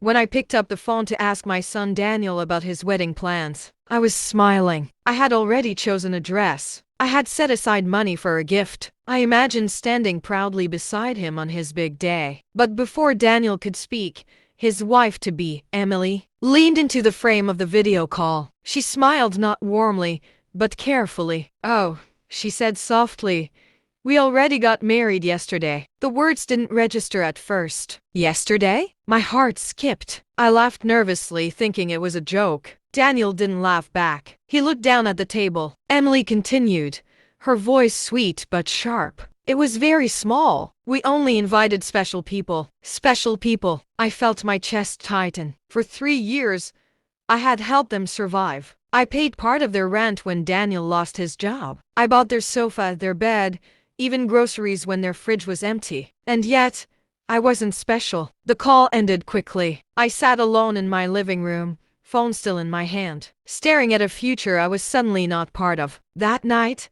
When I picked up the phone to ask my son Daniel about his wedding plans, I was smiling. I had already chosen a dress. I had set aside money for a gift. I imagined standing proudly beside him on his big day. But before Daniel could speak, his wife-to-be, Emily, leaned into the frame of the video call. She smiled not warmly, but carefully. "Oh," she said softly, "we already got married yesterday." The words didn't register at first. Yesterday? My heart skipped. I laughed nervously, thinking it was a joke. Daniel didn't laugh back. He looked down at the table. Emily continued, her voice sweet but sharp. "It was very small. We only invited special people." Special people. I felt my chest tighten. For 3 years, I had helped them survive. I paid part of their rent when Daniel lost his job. I bought their sofa, their bed, even groceries when their fridge was empty. And yet, I wasn't special. The call ended quickly. I sat alone in my living room, phone still in my hand, staring at a future I was suddenly not part of. That night,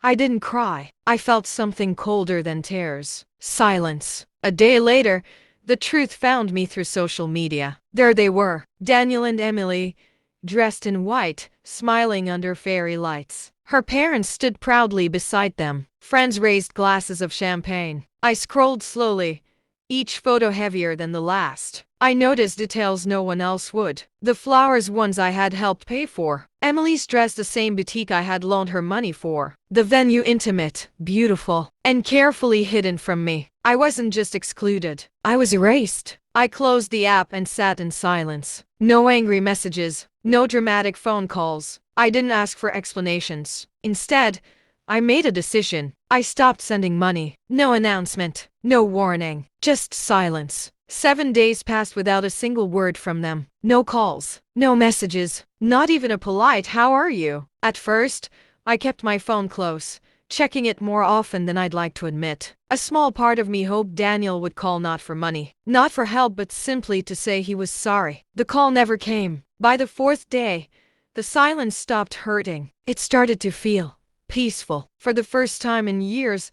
I didn't cry. I felt something colder than tears. Silence. A day later, the truth found me through social media. There they were, Daniel and Emily, dressed in white, smiling under fairy lights. Her parents stood proudly beside them. Friends raised glasses of champagne. I scrolled slowly, each photo heavier than the last. I noticed details no one else would. The flowers ones I had helped pay for. Emily's dress the same boutique I had loaned her money for. The venue intimate, beautiful, and carefully hidden from me. I wasn't just excluded. I was erased. I closed the app and sat in silence. No angry messages, no dramatic phone calls. I didn't ask for explanations. Instead, I made a decision. I stopped sending money. No announcement, no warning, just silence. 7 days passed without a single word from them. No calls, no messages, not even a polite "how are you?" At first, I kept my phone close, checking it more often than I'd like to admit. A small part of me hoped Daniel would call, not for money, not for help, but simply to say he was sorry. The call never came. By the 4th day, the silence stopped hurting. It started to feel peaceful. For the first time in years,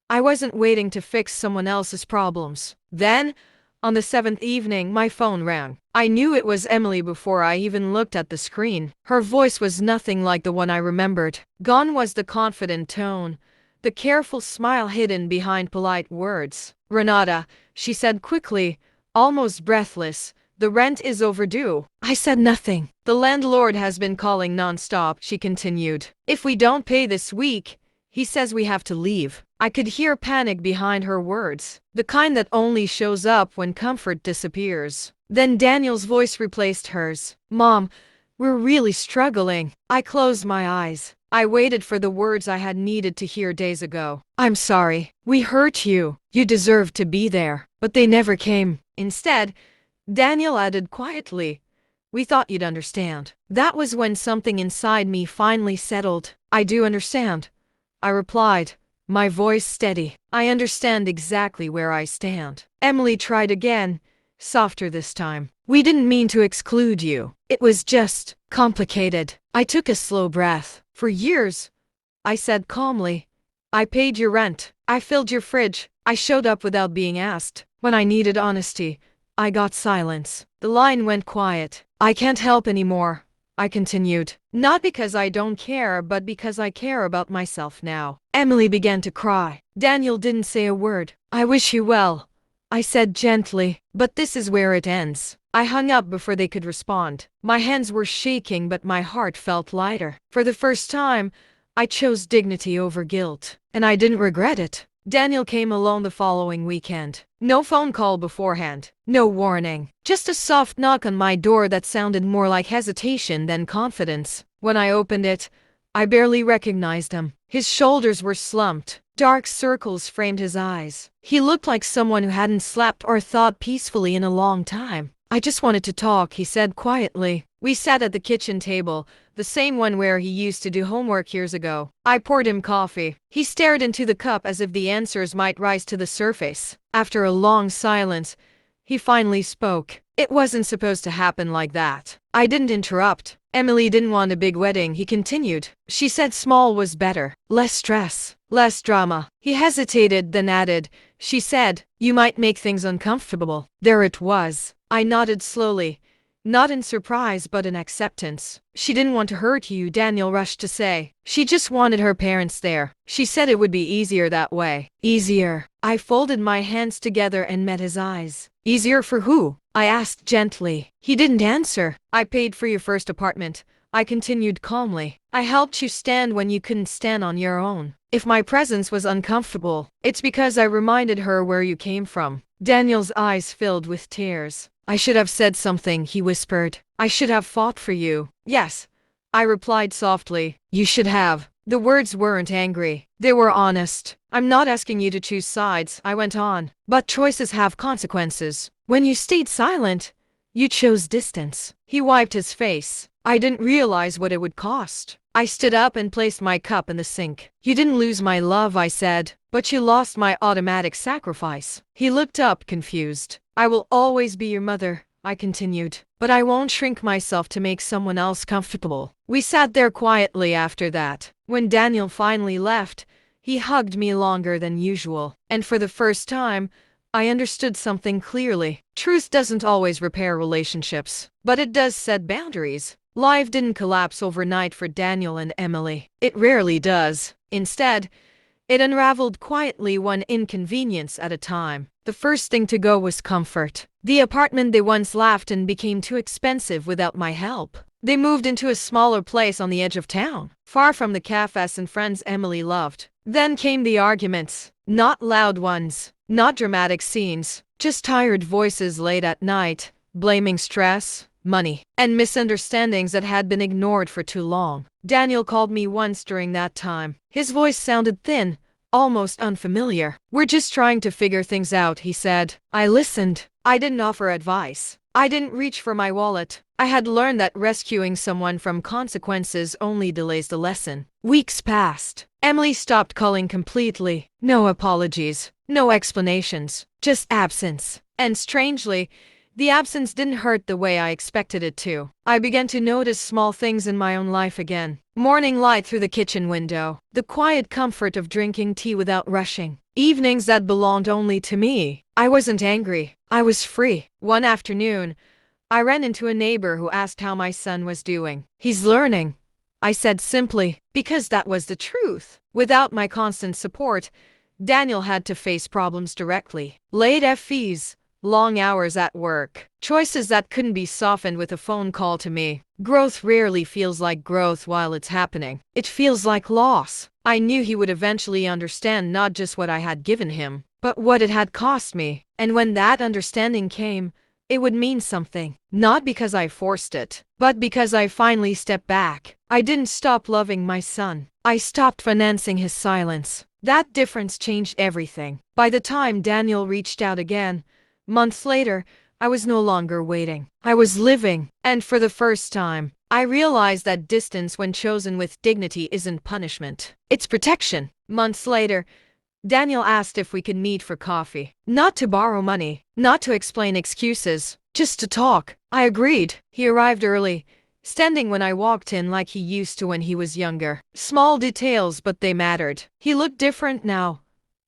I wasn't waiting to fix someone else's problems. Then, on the 7th evening, my phone rang. I knew it was Emily before I even looked at the screen. Her voice was nothing like the one I remembered. Gone was the confident tone, the careful smile hidden behind polite words. "Renata," she said quickly, almost breathless, "the rent is overdue." I said nothing. "The landlord has been calling nonstop," she continued. "If we don't pay this week, he says we have to leave." I could hear panic behind her words, the kind that only shows up when comfort disappears. Then Daniel's voice replaced hers. "Mom, we're really struggling." I closed my eyes. I waited for the words I had needed to hear days ago. "I'm sorry. We hurt you. You deserved to be there." But they never came. Instead, Daniel added quietly, "We thought you'd understand." That was when something inside me finally settled. "I do understand," I replied, my voice steady. "I understand exactly where I stand." Emily tried again, softer this time. "We didn't mean to exclude you. It was just complicated." I took a slow breath. "For years," I said calmly, "I paid your rent. I filled your fridge. I showed up without being asked. When I needed honesty, I got silence." The line went quiet. "I can't help anymore," I continued. "Not because I don't care, but because I care about myself now." Emily began to cry. Daniel didn't say a word. "I wish you well," I said gently, "but this is where it ends." I hung up before they could respond. My hands were shaking, but my heart felt lighter. For the first time, I chose dignity over guilt, and I didn't regret it. Daniel came alone the following weekend. No phone call beforehand, no warning, just a soft knock on my door that sounded more like hesitation than confidence. When I opened it, I barely recognized him. His shoulders were slumped. Dark circles framed his eyes. He looked like someone who hadn't slept or thought peacefully in a long time. "I just wanted to talk," he said quietly. We sat at the kitchen table, the same one where he used to do homework years ago. I poured him coffee. He stared into the cup as if the answers might rise to the surface. After a long silence, he finally spoke. "It wasn't supposed to happen like that." I didn't interrupt. "Emily didn't want a big wedding," he continued. "She said small was better. Less stress, less drama." He hesitated, then added, "She said, you might make things uncomfortable." There it was. I nodded slowly, not in surprise but in acceptance. She didn't want to hurt you, Daniel rushed to say. She just wanted her parents there. She said it would be easier that way. Easier. I folded my hands together and met his eyes. Easier for who? I asked gently. He didn't answer. I paid for your first apartment, I continued calmly. I helped you stand when you couldn't stand on your own. If my presence was uncomfortable, it's because I reminded her where you came from. Daniel's eyes filled with tears. I should have said something, he whispered. I should have fought for you. Yes, I replied softly. You should have. The words weren't angry. They were honest. I'm not asking you to choose sides, I went on. But choices have consequences. When you stayed silent, you chose distance. He wiped his face. I didn't realize what it would cost. I stood up and placed my cup in the sink. You didn't lose my love, I said, but you lost my automatic sacrifice. He looked up, confused. I will always be your mother, I continued, but I won't shrink myself to make someone else comfortable. We sat there quietly after that. When Daniel finally left, he hugged me longer than usual, and for the first time, I understood something clearly. Truth doesn't always repair relationships, but it does set boundaries. Life didn't collapse overnight for Daniel and Emily. It rarely does. Instead, it unraveled quietly, one inconvenience at a time. The first thing to go was comfort. The apartment they once laughed in became too expensive without my help. They moved into a smaller place on the edge of town, far from the cafes and friends Emily loved. Then came the arguments. Not loud ones, not dramatic scenes, just tired voices late at night, blaming stress, money, and misunderstandings that had been ignored for too long. Daniel called me once during that time. His voice sounded thin, almost unfamiliar. We're just trying to figure things out, he said. I listened. I didn't offer advice. I didn't reach for my wallet. I had learned that rescuing someone from consequences only delays the lesson. Weeks passed. Emily stopped calling completely. No apologies, no explanations, just absence. And strangely, the absence didn't hurt the way I expected it to. I began to notice small things in my own life again. Morning light through the kitchen window, the quiet comfort of drinking tea without rushing, evenings that belonged only to me. I wasn't angry, I was free. One afternoon, I ran into a neighbor who asked how my son was doing. He's learning, I said simply, because that was the truth. Without my constant support, Daniel had to face problems directly. Late fees, long hours at work, choices that couldn't be softened with a phone call to me. Growth rarely feels like growth while it's happening. It feels like loss. I knew he would eventually understand not just what I had given him, but what it had cost me. And when that understanding came, it would mean something. Not because I forced it, but because I finally stepped back. I didn't stop loving my son. I stopped financing his silence. That difference changed everything. By the time Daniel reached out again, months later, I was no longer waiting. I was living, and for the first time, I realized that distance when chosen with dignity isn't punishment. It's protection. Months later, Daniel asked if we could meet for coffee. Not to borrow money, not to explain excuses, just to talk. I agreed. He arrived early, standing when I walked in like he used to when he was younger. Small details, but they mattered. He looked different now,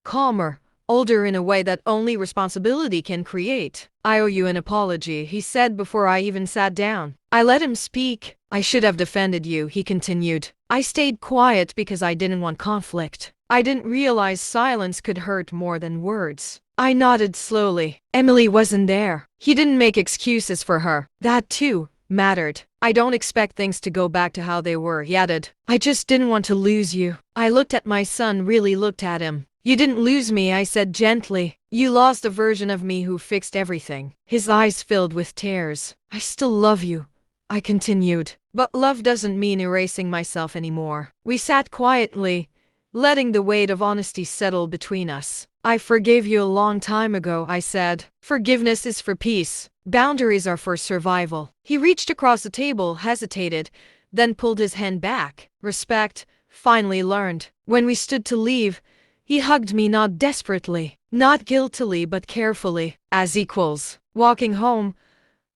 calmer, older in a way that only responsibility can create. I owe you an apology, he said before I even sat down. I let him speak. I should have defended you, he continued. I stayed quiet because I didn't want conflict. I didn't realize silence could hurt more than words. I nodded slowly. Emily wasn't there. He didn't make excuses for her. That too mattered. I don't expect things to go back to how they were, he added. I just didn't want to lose you. I looked at my son, really looked at him. You didn't lose me, I said gently. You lost a version of me who fixed everything. His eyes filled with tears. I still love you, I continued. But love doesn't mean erasing myself anymore. We sat quietly, letting the weight of honesty settle between us. I forgave you a long time ago, I said. Forgiveness is for peace. Boundaries are for survival. He reached across the table, hesitated, then pulled his hand back. Respect, finally learned. When we stood to leave, he hugged me, not desperately, not guiltily but carefully, as equals. Walking home,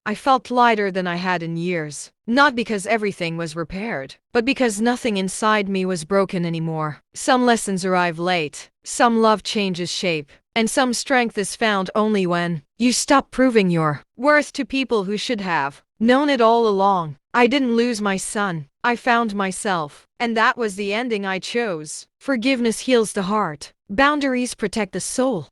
I felt lighter than I had in years. Not because everything was repaired, but because nothing inside me was broken anymore. Some lessons arrive late, some love changes shape, and some strength is found only when you stop proving your worth to people who should have known it all along. I didn't lose my son. I found myself. And that was the ending I chose. Forgiveness heals the heart. Boundaries protect the soul.